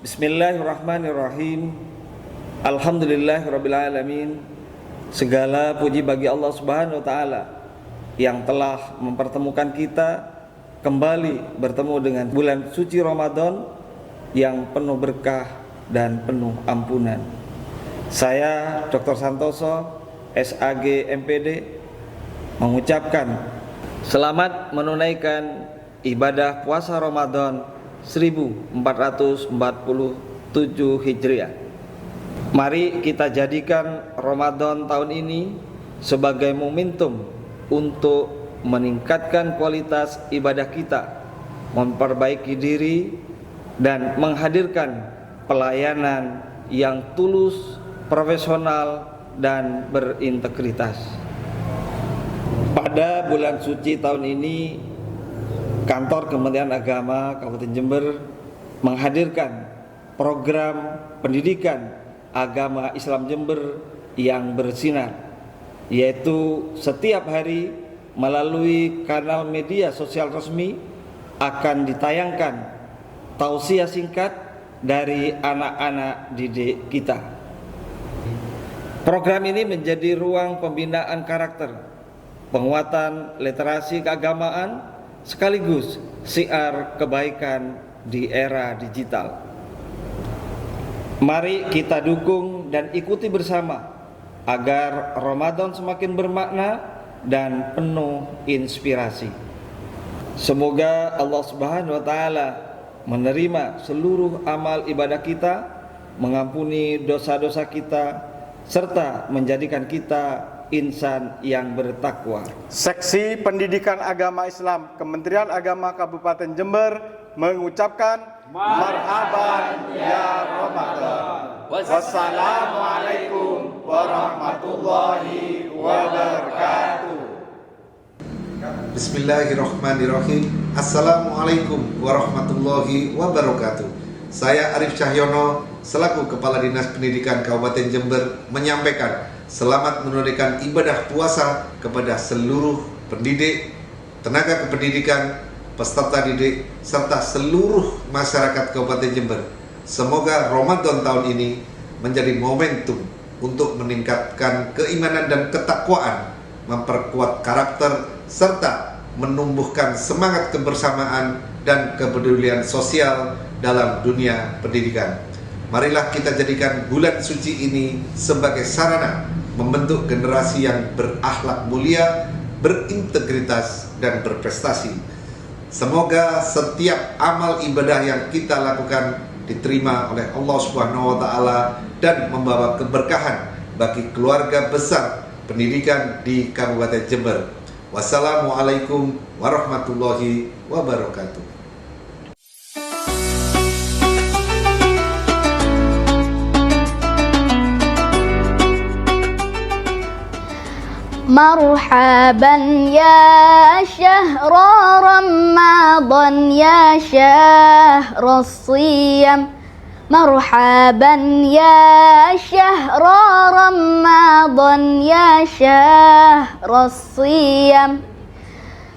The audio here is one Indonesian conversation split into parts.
Bismillahirrahmanirrahim. Alhamdulillahirrabbilalamin. Segala puji bagi Allah Subhanahu wa taala yang telah mempertemukan kita kembali bertemu dengan bulan suci Ramadan yang penuh berkah dan penuh ampunan. Saya Dr. Santoso, SAG MPD, mengucapkan selamat menunaikan ibadah puasa Ramadan 1447 Hijriah. Mari kita jadikan Ramadan tahun ini sebagai momentum untuk meningkatkan kualitas ibadah kita, memperbaiki diri, dan menghadirkan pelayanan yang tulus, profesional, dan berintegritas. Pada bulan suci tahun ini, Kantor Kementerian Agama Kabupaten Jember menghadirkan program pendidikan agama Islam Jember yang bersinar, yaitu setiap hari melalui kanal media sosial resmi akan ditayangkan tausiah singkat dari anak-anak didik kita. Program ini menjadi ruang pembinaan karakter, penguatan literasi keagamaan, sekaligus siar kebaikan di era digital. Mari kita dukung dan ikuti bersama agar Ramadan semakin bermakna dan penuh inspirasi. Semoga Allah Subhanahu wa taala menerima seluruh amal ibadah kita, mengampuni dosa-dosa kita, serta menjadikan kita insan yang bertakwa. Seksi Pendidikan Agama Islam Kementerian Agama Kabupaten Jember mengucapkan marhaban ya Ramadan. Wassalamualaikum warahmatullahi wabarakatuh. Bismillahirrahmanirrahim. Assalamualaikum warahmatullahi wabarakatuh. Saya Arif Cahyono selaku Kepala Dinas Pendidikan Kabupaten Jember menyampaikan selamat menunaikan ibadah puasa kepada seluruh pendidik, tenaga kependidikan, peserta didik, serta seluruh masyarakat Kabupaten Jember. Semoga Ramadan tahun ini menjadi momentum untuk meningkatkan keimanan dan ketakwaan, memperkuat karakter, serta menumbuhkan semangat kebersamaan dan kepedulian sosial dalam dunia pendidikan. Marilah kita jadikan bulan suci ini sebagai sarana membentuk generasi yang berakhlak mulia, berintegritas, dan berprestasi. Semoga setiap amal ibadah yang kita lakukan diterima oleh Allah Subhanahu wa taala dan membawa keberkahan bagi keluarga besar pendidikan di Kabupaten Jember. Wassalamualaikum warahmatullahi wabarakatuh. Marhaban ya syahra Ramadan ya syahra siyam. Marhaban ya syahra Ramadan ya syahra siyam.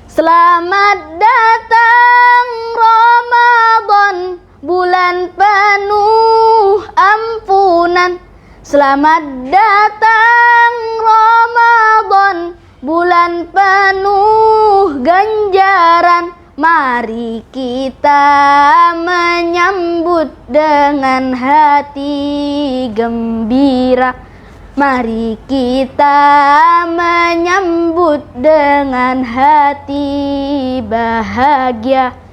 Selamat datang Ramadan, bulan penuh ampunan. Selamat datang Ramadan, bulan penuh ganjaran. Mari kita menyambut dengan hati gembira. Mari kita menyambut dengan hati bahagia.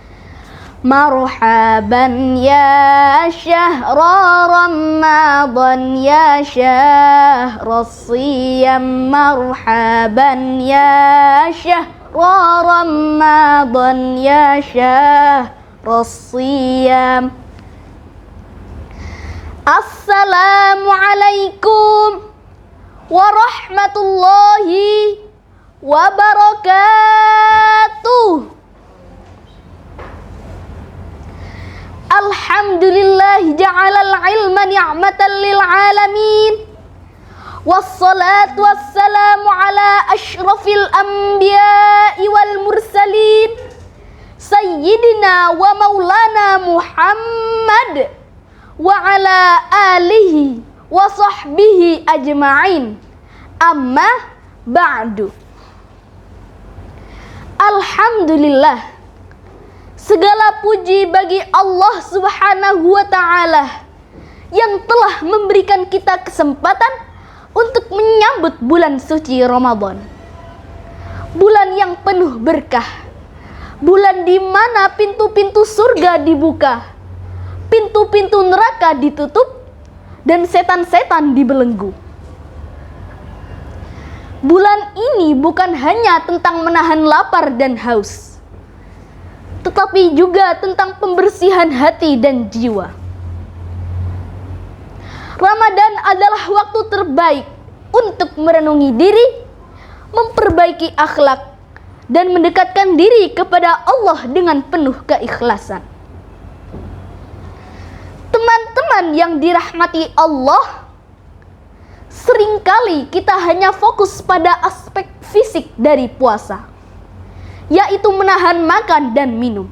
Marhaban ya syahra Ramadan ya syahra siyam. Marhaban ya syahra Ramadan ya syahra siyam. Assalamualaikum warahmatullahi wabarakatuh. Alhamdulillah ja'alal ilma ni'matan lil alamin. Wassalatu wassalamu ala ashrafil anbiya'i wal mursalin, sayyidina wa maulana Muhammad wa ala alihi wa sahbihi ajma'in. Amma ba'du. Alhamdulillah, segala puji bagi Allah Subhanahu wa ta'ala yang telah memberikan kita kesempatan untuk menyambut bulan suci Ramadan. Bulan yang penuh berkah, bulan di mana pintu-pintu surga dibuka, pintu-pintu neraka ditutup, dan setan-setan dibelenggu. Bulan ini bukan hanya tentang menahan lapar dan haus, tetapi juga tentang pembersihan hati dan jiwa. Ramadan adalah waktu terbaik untuk merenungi diri, memperbaiki akhlak, dan mendekatkan diri kepada Allah dengan penuh keikhlasan. Teman-teman yang dirahmati Allah, seringkali kita hanya fokus pada aspek fisik dari puasa, yaitu menahan makan dan minum.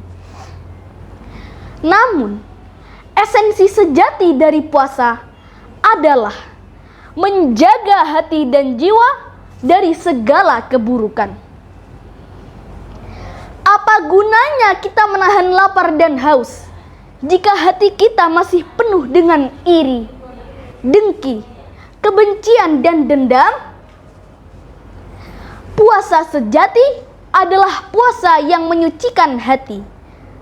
Namun, esensi sejati dari puasa adalah menjaga hati dan jiwa dari segala keburukan. Apa gunanya kita menahan lapar dan haus jika hati kita masih penuh dengan iri, dengki, kebencian dan dendam? Puasa sejati adalah puasa yang menyucikan hati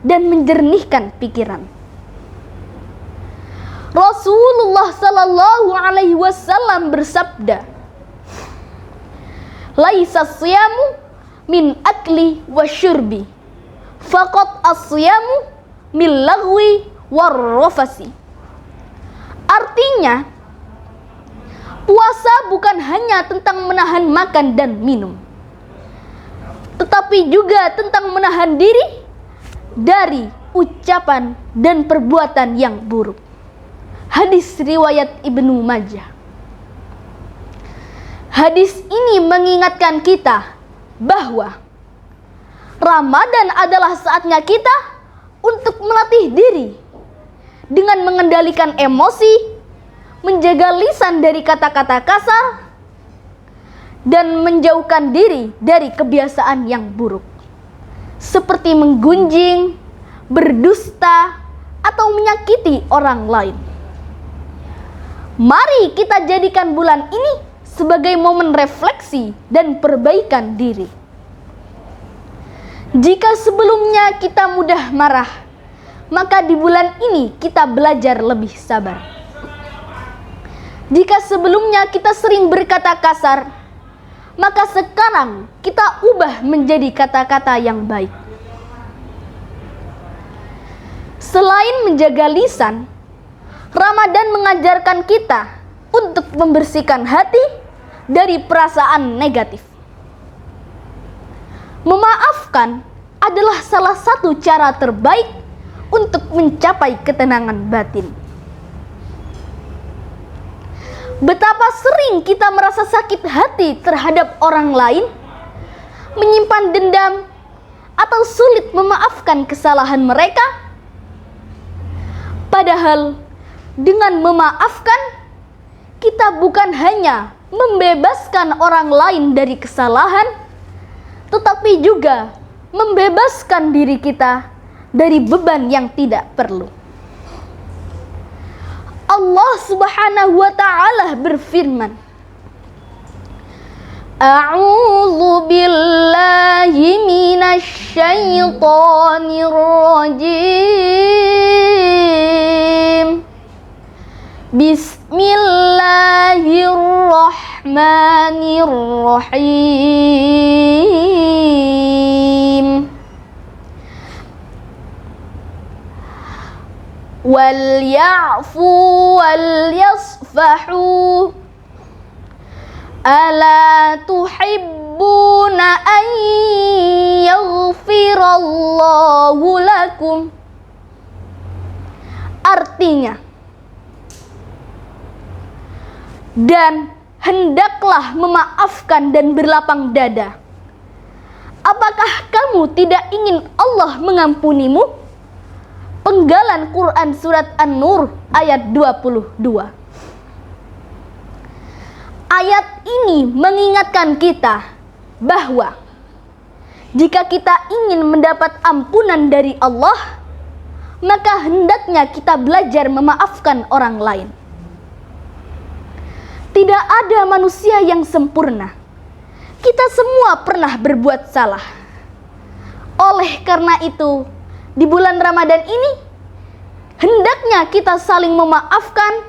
dan menjernihkan pikiran. Rasulullah sallallahu alaihi wasallam bersabda, "Laisa siyamu min akli wa syurbi, faqat as-siyamu min lagwi war rafasi." Artinya, puasa bukan hanya tentang menahan makan dan minum, tetapi juga tentang menahan diri dari ucapan dan perbuatan yang buruk. Hadis riwayat Ibnu Majah. Hadis ini mengingatkan kita bahwa Ramadan adalah saatnya kita untuk melatih diri dengan mengendalikan emosi, menjaga lisan dari kata-kata kasar, dan menjauhkan diri dari kebiasaan yang buruk, seperti menggunjing, berdusta, atau menyakiti orang lain. Mari kita jadikan bulan ini sebagai momen refleksi dan perbaikan diri. Jika sebelumnya kita mudah marah, maka di bulan ini kita belajar lebih sabar. Jika sebelumnya kita sering berkata kasar, maka sekarang kita ubah menjadi kata-kata yang baik. Selain menjaga lisan, Ramadan mengajarkan kita untuk membersihkan hati dari perasaan negatif. Memaafkan adalah salah satu cara terbaik untuk mencapai ketenangan batin. Betapa sering kita merasa sakit hati terhadap orang lain, menyimpan dendam, atau sulit memaafkan kesalahan mereka. Padahal dengan memaafkan, kita bukan hanya membebaskan orang lain dari kesalahan, tetapi juga membebaskan diri kita dari beban yang tidak perlu. Allah Subhanahu wa ta'ala berfirman, A'udzu billahi minasy syaithanir rajim. Bismillahirrahmanirrahim. Wal ya'fu wal yasfahu. Ala tuhibbuna an yaghfirallahu lakum. Artinya, dan hendaklah memaafkan dan berlapang dada. Apakah kamu tidak ingin Allah mengampunimu? Penggalan Quran surat An-Nur ayat 22. Ayat ini mengingatkan kita bahwa jika kita ingin mendapat ampunan dari Allah, maka hendaknya kita belajar memaafkan orang lain. Tidak ada manusia yang sempurna. Kita semua pernah berbuat salah. Oleh karena itu, di bulan Ramadan ini, hendaknya kita saling memaafkan,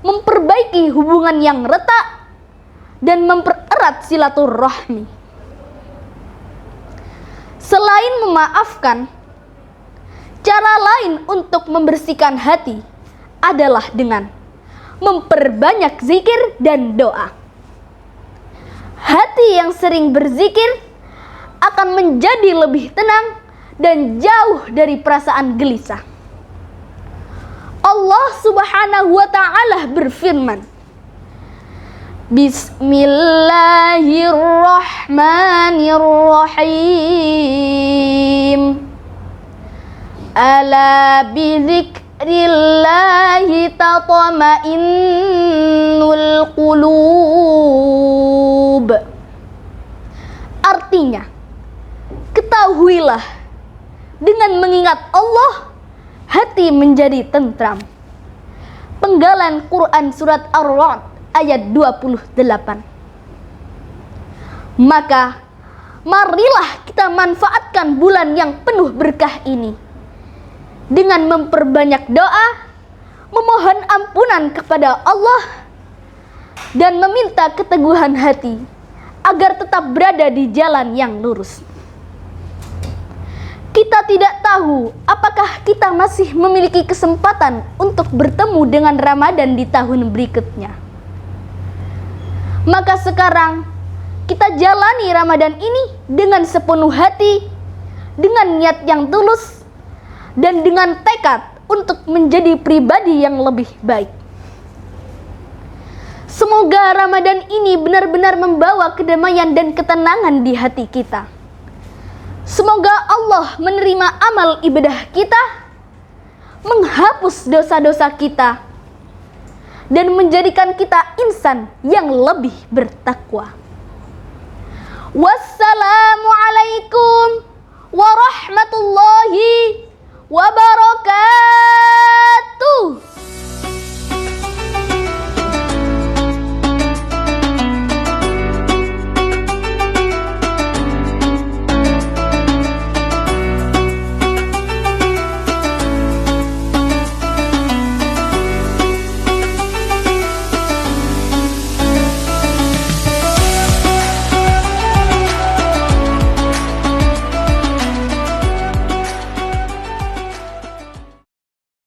memperbaiki hubungan yang retak, dan mempererat silaturahmi. Selain memaafkan, cara lain untuk membersihkan hati adalah dengan memperbanyak zikir dan doa. Hati yang sering berzikir akan menjadi lebih tenang dan jauh dari perasaan gelisah. Allah Subhanahu wa ta'ala berfirman, Bismillahirrahmanirrahim. Ala bizikrillahi tatma'innul qulub. Artinya, ketahuilah, dengan mengingat Allah, hati menjadi tentram. Penggalan Quran surat Ar-Ra'd ayat 28. Maka, marilah kita manfaatkan bulan yang penuh berkah ini dengan memperbanyak doa, memohon ampunan kepada Allah, dan meminta keteguhan hati agar tetap berada di jalan yang lurus. Kita tidak tahu apakah kita masih memiliki kesempatan untuk bertemu dengan Ramadan di tahun berikutnya. Maka sekarang kita jalani Ramadan ini dengan sepenuh hati, dengan niat yang tulus, dan dengan tekad untuk menjadi pribadi yang lebih baik. Semoga Ramadan ini benar-benar membawa kedamaian dan ketenangan di hati kita. Semoga Allah menerima amal ibadah kita, menghapus dosa-dosa kita, dan menjadikan kita insan yang lebih bertakwa. Wassalamualaikum warahmatullahi wabarakatuh.